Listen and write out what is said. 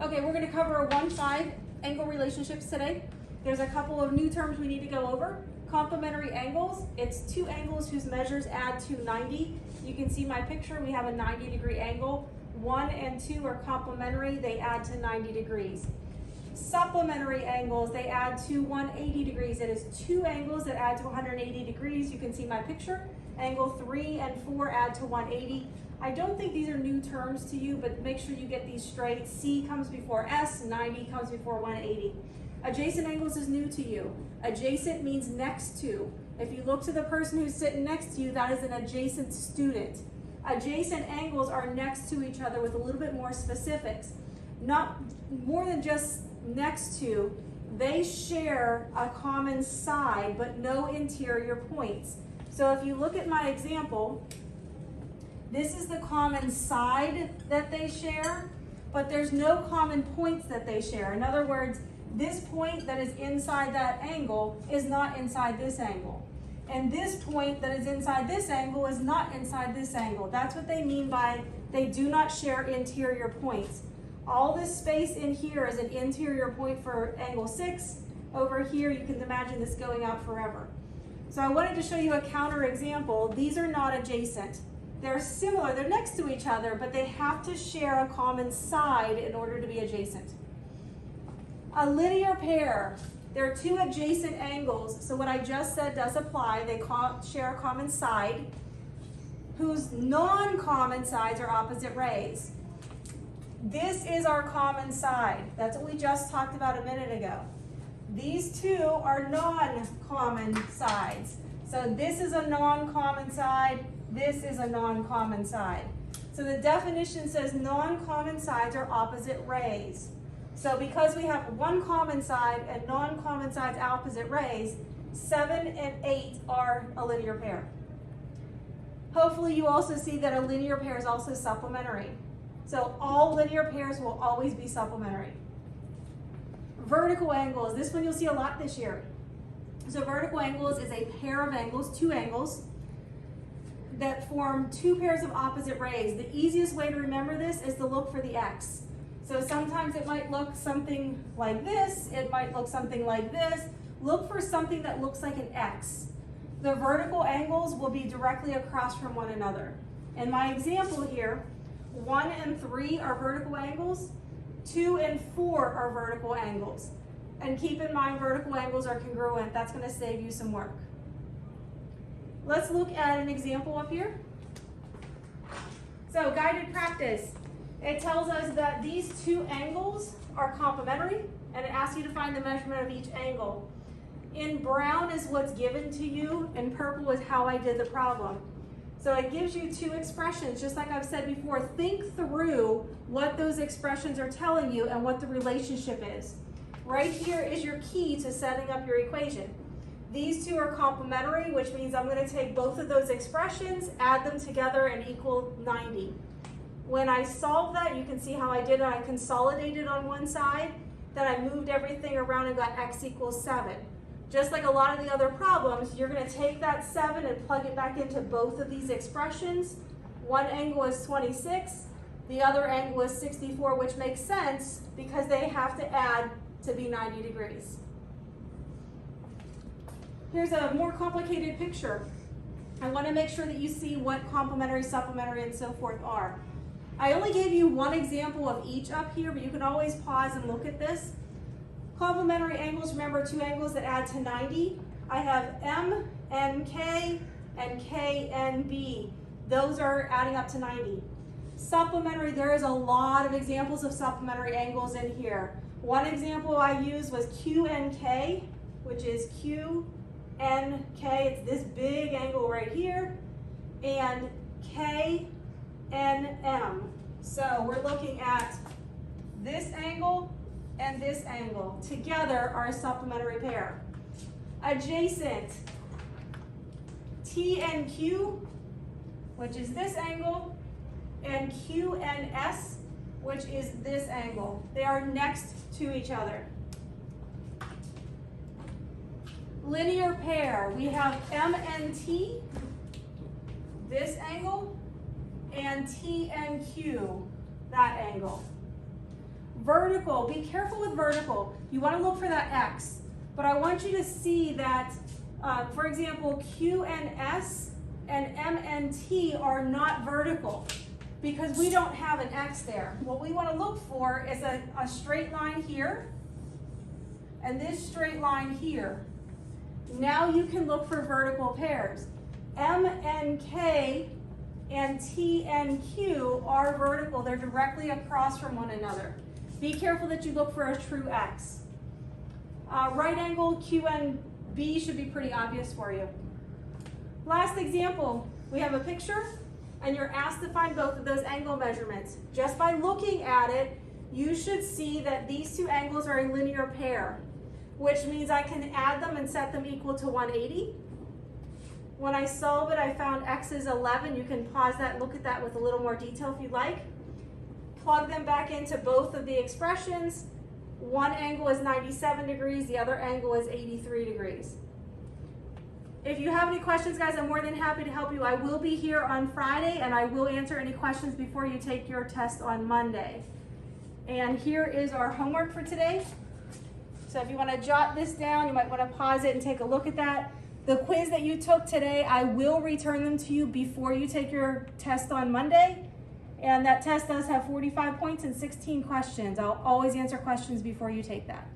Okay, we're going to cover one-side angle relationships today. There's a couple of new terms we need to go over. Complementary angles, it's two angles whose measures add to 90. You can see my picture, we have a 90-degree angle. 1 and 2 are complementary, they add to 90 degrees. Supplementary angles, they add to 180 degrees. It is two angles that add to 180 degrees. You can see my picture. Angle 3 and 4 add to 180. I don't think these are new terms to you, but make sure you get these straight. C comes before S, 90 comes before 180. Adjacent angles is new to you. Adjacent means next to. If you look to the person who's sitting next to you, that is an adjacent student. Adjacent angles are next to each other with a little bit more specifics. Not more than just next to, they share a common side but no interior points. So if you look at my example, this is the common side that they share, but there's no common points that they share. In other words, this point that is inside that angle is not inside this angle. And this point that is inside this angle is not inside this angle. That's what they mean by they do not share interior points. All this space in here is an interior point for angle 6. Over here, you can imagine this going out forever. So I wanted to show you a counter example. These are not adjacent. They're similar, they're next to each other, but they have to share a common side in order to be adjacent. A linear pair, there are two adjacent angles, so what I just said does apply. They share a common side, whose non-common sides are opposite rays. This is our common side. That's what we just talked about a minute ago. These two are non-common sides. So this is a non-common side, this is a non-common side. So the definition says non-common sides are opposite rays. So because we have one common side and non-common sides opposite rays, 7 and 8 are a linear pair. Hopefully you also see that a linear pair is also supplementary. So all linear pairs will always be supplementary. Vertical angles, this one you'll see a lot this year. So vertical angles is a pair of angles, two angles, that form two pairs of opposite rays. The easiest way to remember this is to look for the X. So sometimes it might look something like this, it might look something like this. Look for something that looks like an X. The vertical angles will be directly across from one another. In my example here, 1 and 3 are vertical angles, 2 and 4 are vertical angles. And keep in mind, vertical angles are congruent. That's going to save you some work. Let's look at an example up here. So guided practice. It tells us that these two angles are complementary, and it asks you to find the measurement of each angle. In brown is what's given to you, and purple is how I did the problem. So it gives you two expressions, just like I've said before. Think through what those expressions are telling you and what the relationship is. Right here is your key to setting up your equation. These two are complementary, which means I'm going to take both of those expressions, add them together, and equal 90. When I solve that, you can see how I did it. I consolidated on one side, then I moved everything around and got x equals 7. Just like a lot of the other problems, you're going to take that 7 and plug it back into both of these expressions. One angle is 26, the other angle is 64, which makes sense because they have to add to be 90 degrees. Here's a more complicated picture. I want to make sure that you see what complementary, supplementary, and so forth are. I only gave you one example of each up here, but you can always pause and look at this. Complementary angles, remember, two angles that add to 90. I have M and K and K and B. Those are adding up to 90. Supplementary, there is a lot of examples of supplementary angles in here. One example I used was Q and K, which is Q and K. It's this big angle right here. And K and M. So we're looking at this angle and this angle. Together are a supplementary pair. Adjacent, T and Q, which is this angle, and Q and S, which is this angle. They are next to each other. Linear pair, we have M and T, this angle, and T and Q, that angle. Vertical, be careful with vertical. You want to look for that X, but I want you to see that, for example, Q and S and M and T are not vertical because we don't have an X there. What we want to look for is a straight line here and this straight line here. Now you can look for vertical pairs. M and K and T and Q are vertical. They're directly across from one another. Be careful that you look for a true X. Right angle Q and B should be pretty obvious for you. Last example, we have a picture and you're asked to find both of those angle measurements. Just by looking at it, you should see that these two angles are a linear pair, which means I can add them and set them equal to 180. When I solve it, I found X is 11. You can pause that and look at that with a little more detail if you'd like. Plug them back into both of the expressions. One angle is 97 degrees, the other angle is 83 degrees. If you have any questions, guys, I'm more than happy to help you. I will be here on Friday and I will answer any questions before you take your test on Monday. And here is our homework for today. So if you want to jot this down, you might want to pause it and take a look at that. The quiz that you took today, I will return them to you before you take your test on Monday. And that test does have 45 points and 16 questions. I'll always answer questions before you take that.